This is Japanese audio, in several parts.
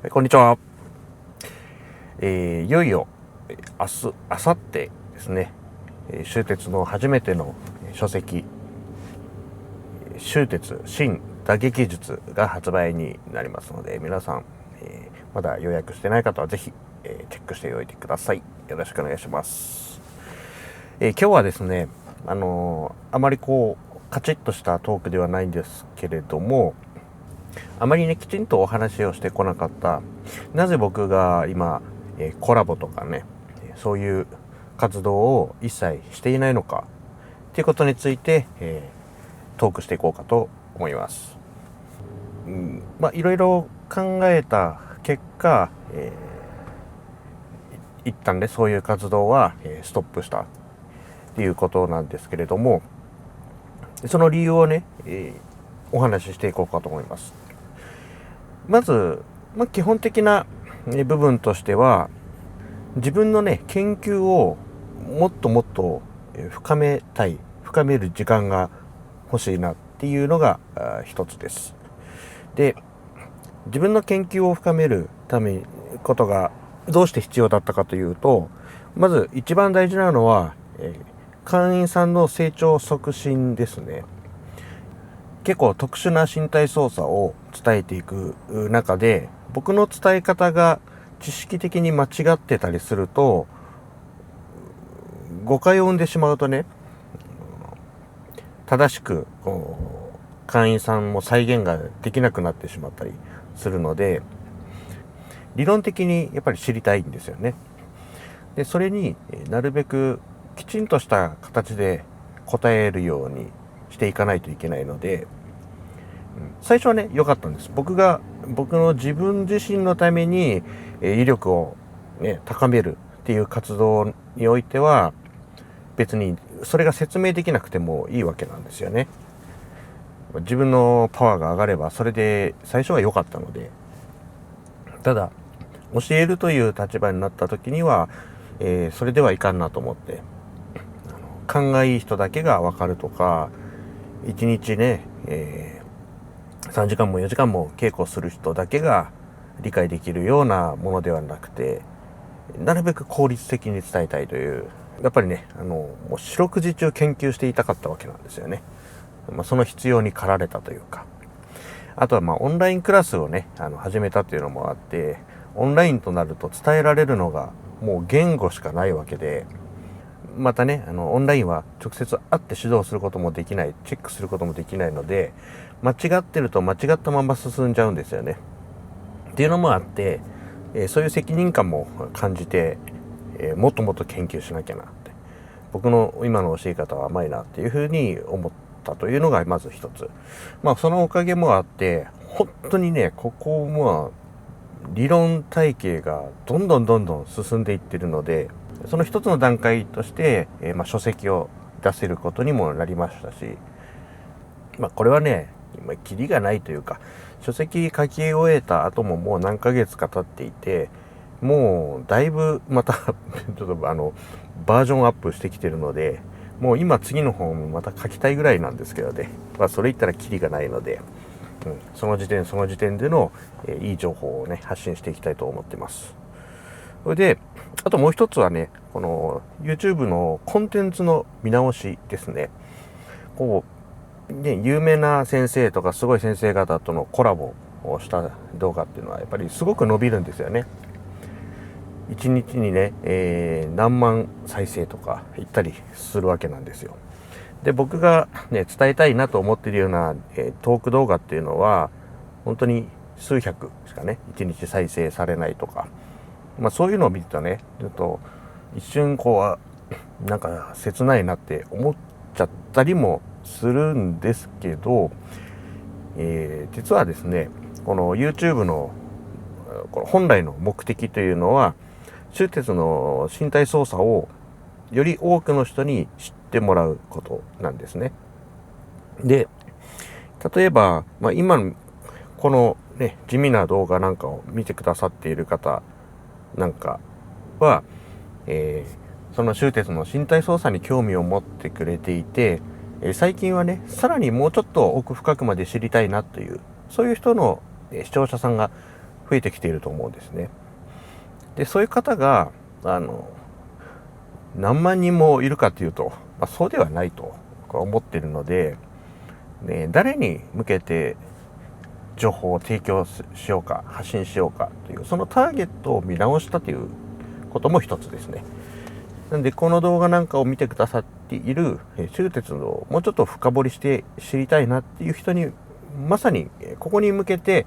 こんにちは。いよいよ明日、明後日ですね、終鉄の初めての書籍、終鉄新打撃術が発売になりますので、皆さん、まだ予約してない方はぜひ、チェックしておいてください。よろしくお願いします。今日はですね、あまりカチッとしたトークではないんですけれども、あまりねきちんとお話をしてこなかった、なぜ僕が今、コラボとかねそういう活動を一切していないのかっていうことについて、トークしていこうかと思います。いろいろ考えた結果、一旦ねそういう活動は、ストップしたっていうことなんですけれども、その理由をね、お話ししていこうかと思います。まず、基本的な部分としては、自分のね研究をもっともっと深める時間が欲しいなっていうのが一つです。で、自分の研究を深めるためことがどうして必要だったかというと、まず一番大事なのは、会員さんの成長促進ですね。結構特殊な身体操作を伝えていく中で、僕の伝え方が知識的に間違ってたりすると、誤解を生んでしまうとね、正しく会員さんも再現ができなくなってしまったりするので、理論的にやっぱり知りたいんですよね。で、それになるべくきちんとした形で答えるようにしていかないといけないので、最初はね良かったんです。僕の自分自身のために威力をね高めるっていう活動においては、別にそれが説明できなくてもいいわけなんですよね。自分のパワーが上がればそれで最初は良かったので、ただ教えるという立場になった時には、それではいかんなと思って、勘がいい人だけが分かるとか、1日ね、3時間も4時間も稽古する人だけが理解できるようなものではなくて、なるべく効率的に伝えたいという、やっぱりねもう四六時中研究していたかったわけなんですよね。その必要に駆られたというか、あとはオンラインクラスをね始めたというのもあって、オンラインとなると伝えられるのがもう言語しかないわけで、またねオンラインは直接会って指導することもできない、チェックすることもできないので、間違ってると間違ったまま進んじゃうんですよね。っていうのもあって、そういう責任感も感じて、もっともっと研究しなきゃなって、僕の今の教え方は甘いなっていうふうに思ったというのがまず一つ。そのおかげもあって、本当にねここ理論体系がどんどん進んでいってるので、その一つの段階として、書籍を出せることにもなりましたし、これはね今キリがないというか、書籍書き終えた後ももう何ヶ月か経っていて、もうだいぶまたちょっとバージョンアップしてきてるので、もう今次の本もまた書きたいぐらいなんですけどね、それ言ったらキリがないので、その時点での、いい情報をね発信していきたいと思ってます。それであともう一つはね、この YouTube のコンテンツの見直しですね。有名な先生とかすごい先生方とのコラボをした動画っていうのはやっぱりすごく伸びるんですよね。1日にね、何万再生とかいったりするわけなんですよ。で、僕がね伝えたいなと思っているような、トーク動画っていうのは本当に数百しかね1日再生されないとか、そういうのを見るとね、ちょっと一瞬なんか切ないなって思っちゃったりもするんですけど、実はですねこの YouTube のこの本来の目的というのは、終鉄の身体操作をより多くの人に知ってもらうことなんですね。で、例えば、今のこのね地味な動画なんかを見てくださっている方なんかは、その終鉄の身体操作に興味を持ってくれていて、最近はねさらにもうちょっと奥深くまで知りたいなという、そういう人の視聴者さんが増えてきていると思うんですね。で、そういう方が何万人もいるかというと、そうではないと僕は思っているので、誰に向けて情報を提供しようか、発信しようかというそのターゲットを見直したということも一つですね。なんでこの動画なんかを見てくださっている手術をもうちょっと深掘りして知りたいなっていう人にまさにここに向けて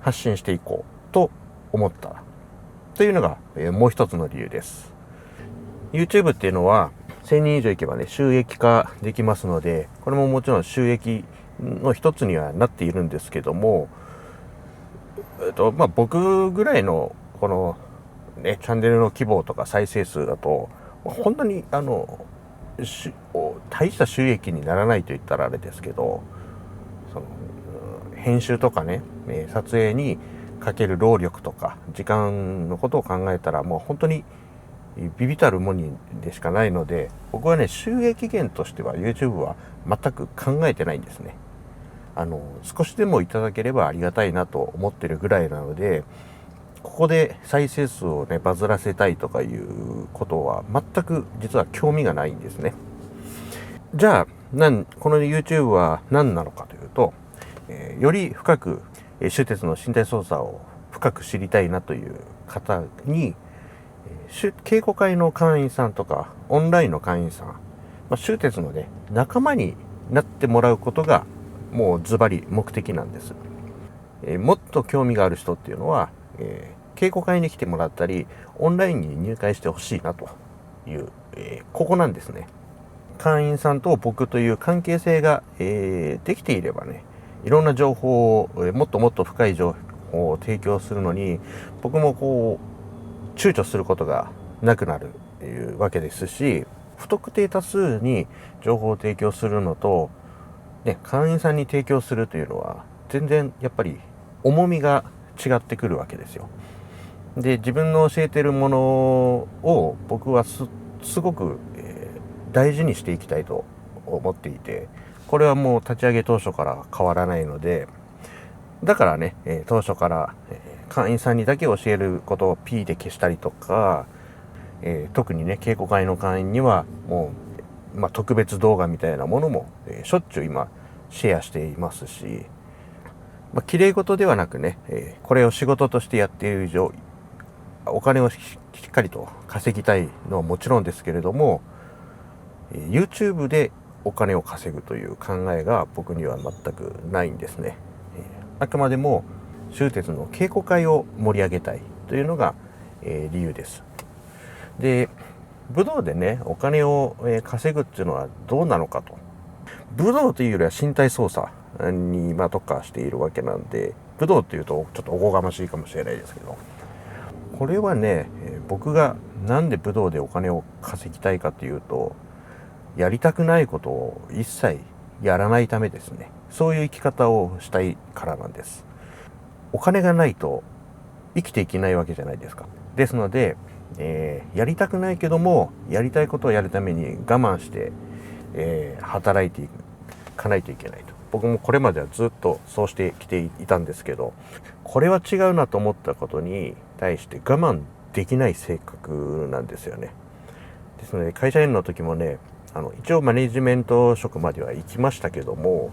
発信していこうと思ったというのがもう一つの理由です。 YouTube っていうのは1000人以上いけばね収益化できますので、これももちろん収益の一つにはなっているんですけども、僕ぐらいのこのねチャンネルの規模とか再生数だと本当に大した収益にならないと言ったらあれですけど、その編集とかね撮影にかける労力とか時間のことを考えたらもう本当に微々たるものでしかないので、僕はね収益源としては YouTube は全く考えてないんですね。少しでもいただければありがたいなと思ってるぐらいなので、ここで再生数をねバズらせたいとかいうことは全く実は興味がないんですね。じゃあこの YouTube は何なのかというと、より深く手術の身体操作を深く知りたいなという方に稽古会の会員さんとかオンラインの会員さん、手術のね仲間になってもらうことがもうズバリ目的なんです。もっと興味がある人っていうのは、稽古会に来てもらったりオンラインに入会してほしいなという、ここなんですね。会員さんと僕という関係性が、できていればね、いろんな情報を、もっともっと深い情報を提供するのに僕も躊躇することがなくなるというわけですし、不特定多数に情報を提供するのと、会員さんに提供するというのは全然やっぱり重みが違ってくるわけですよ。で、自分の教えてるものを僕はすごく、大事にしていきたいと思っていて、これはもう立ち上げ当初から変わらないので、だからね、当初から、会員さんにだけ教えることを P で消したりとか、特にね稽古会の会員にはもう、特別動画みたいなものも、しょっちゅう今シェアしていますし、綺麗事ではなくね、これを仕事としてやっている以上お金をしっかりと稼ぎたいのはもちろんですけれども、YouTube でお金を稼ぐという考えが僕には全くないんですね。あくまでも手術の稽古会を盛り上げたいというのが、理由です。で、武道でねお金を、稼ぐっていうのはどうなのかと。武道というよりは身体操作に、特化しているわけなんで、武道っていうとちょっとおこがましいかもしれないですけど、これはね、僕がなんで武道でお金を稼ぎたいかというと、やりたくないことを一切やらないためですね。そういう生き方をしたいからなんです。お金がないと生きていけないわけじゃないですか。ですので、やりたくないけどもやりたいことをやるために我慢して、働いていかないといけないと。僕もこれまではずっとそうしてきていたんですけど、これは違うなと思ったことに対して我慢できない性格なんですよね。ですので会社員の時もね、一応マネジメント職までは行きましたけども、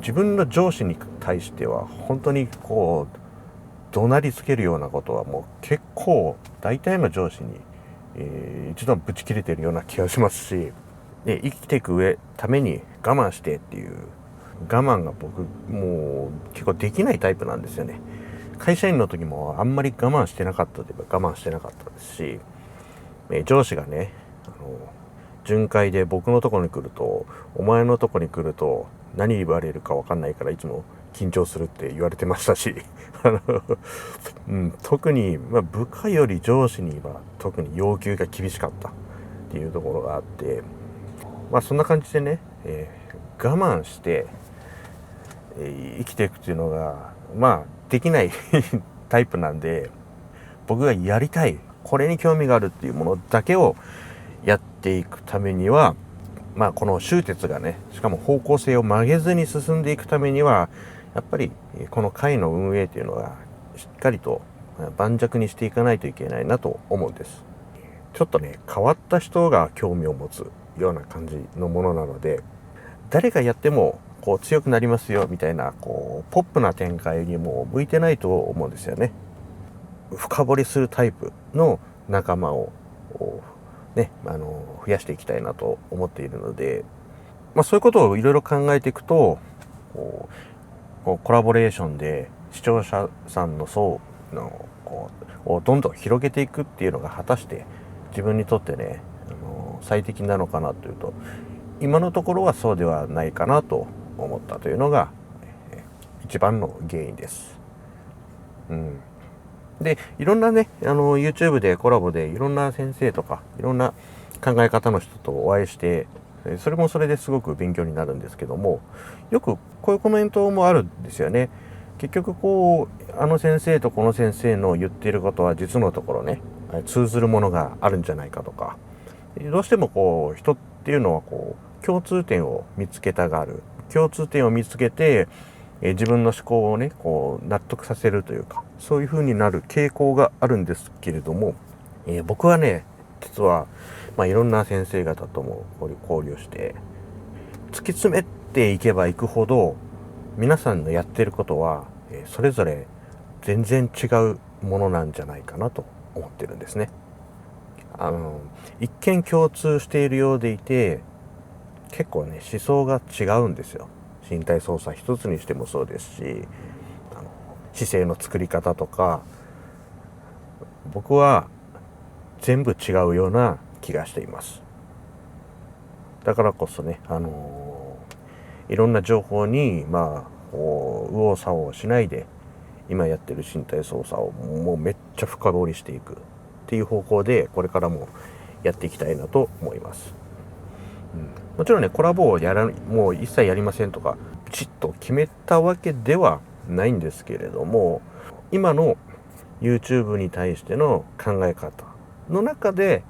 自分の上司に対しては本当に怒鳴りつけるようなことはもう結構大体の上司に、一度ぶち切れてるような気がしますし、で生きていくために我慢してっていう我慢が僕もう結構できないタイプなんですよね。会社員の時もあんまり我慢してなかったといえば我慢してなかったですし、上司がね巡回で僕のところに来ると、お前のところに来ると何言われるか分かんないからいつも緊張するって言われてましたし特に、部下より上司には特に要求が厳しかったっていうところがあって、そんな感じでね、我慢して、生きていくっていうのができないタイプなんで、僕がやりたいこれに興味があるっていうものだけをやっていくためには、この手術がね、しかも方向性を曲げずに進んでいくためには、やっぱりこの会の運営というのがしっかりと盤石にしていかないといけないなと思うんです。ちょっとね、変わった人が興味を持つような感じのものなので、誰がやってもこう強くなりますよみたいなこうポップな展開にも向いてないと思うんですよね。深掘りするタイプの仲間をね、増やしていきたいなと思っているので、そういうことをいろいろ考えていくと、コラボレーションで視聴者さんの層のをどんどん広げていくっていうのが果たして自分にとってね、最適なのかなというと、今のところはそうではないかなと思ったというのが一番の原因です。で、いろんなね、YouTube でコラボでいろんな先生とかいろんな考え方の人とお会いして、それもそれですごく勉強になるんですけども、よくこういうコメントもあるんですよね。結局あの先生とこの先生の言っていることは実のところね、通ずるものがあるんじゃないかとか、どうしても人っていうのは共通点を見つけたがる。共通点を見つけて、自分の思考をね、納得させるというか、そういう風になる傾向があるんですけれども、僕はね、実は、いろんな先生方とも交流して、突き詰めていけばいくほど、皆さんのやってることは、それぞれ全然違うものなんじゃないかなと思ってるんですね。一見共通しているようでいて、結構ね、思想が違うんですよ。身体操作一つにしてもそうですし、姿勢の作り方とか、僕は全部違うような気がしています。だからこそね、いろんな情報に右往左往しないで、今やってる身体操作をもうめっちゃ深掘りしていくっていう方向でこれからもやっていきたいなと思います。もちろんね、コラボをもう一切やりませんとかピチッと決めたわけではないんですけれども、今の YouTube に対しての考え方の中で、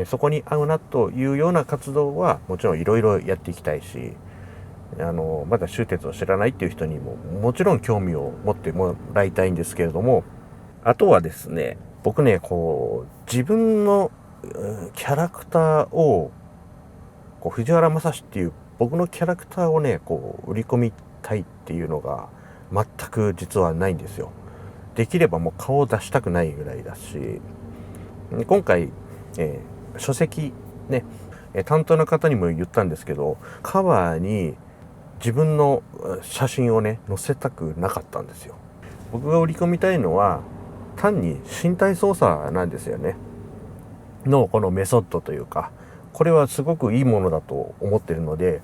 そこに合うなというような活動はもちろんいろいろやっていきたいし、まだ終鉄を知らないっていう人にももちろん興味を持ってもらいたいんですけれども、あとはですね、僕ね、自分のキャラクターを藤原正史っていう僕のキャラクターをね、売り込みたいっていうのが全く実はないんですよ。できればもう顔を出したくないぐらいだし、今回、書籍ね、担当の方にも言ったんですけど、カバーに自分の写真をね、載せたくなかったんですよ。僕が売り込みたいのは単に身体操作なんですよね。のこのメソッドというか、これはすごくいいものだと思ってるので、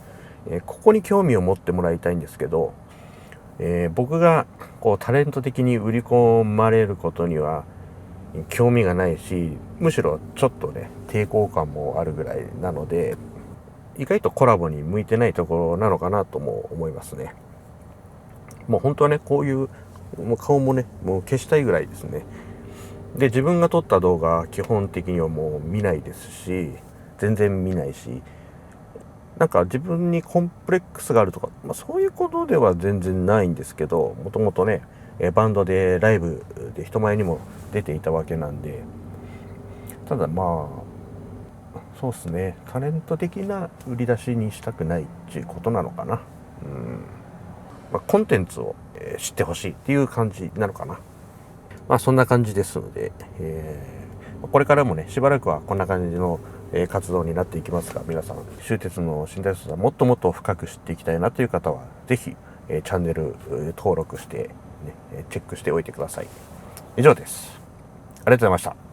ここに興味を持ってもらいたいんですけど、僕がタレント的に売り込まれることには興味がないし、むしろちょっとね、抵抗感もあるぐらいなので、意外とコラボに向いてないところなのかなとも思いますね。もう本当はね、こういうもう顔もね、もう消したいぐらいですね。で、自分が撮った動画基本的にはもう見ないですし、全然見ないし、なんか自分にコンプレックスがあるとか、そういうことでは全然ないんですけど、もともとね、バンドでライブで人前にも出ていたわけなんで、ただそうですね、タレント的な売り出しにしたくないっていうことなのかな。コンテンツを知ってほしいっていう感じなのかな。そんな感じですので、これからもね、しばらくはこんな感じの活動になっていきますが、皆さん、終鉄の身体操作もっともっと深く知っていきたいなという方は、ぜひ、チャンネル登録して、チェックしておいてください。以上です。ありがとうございました。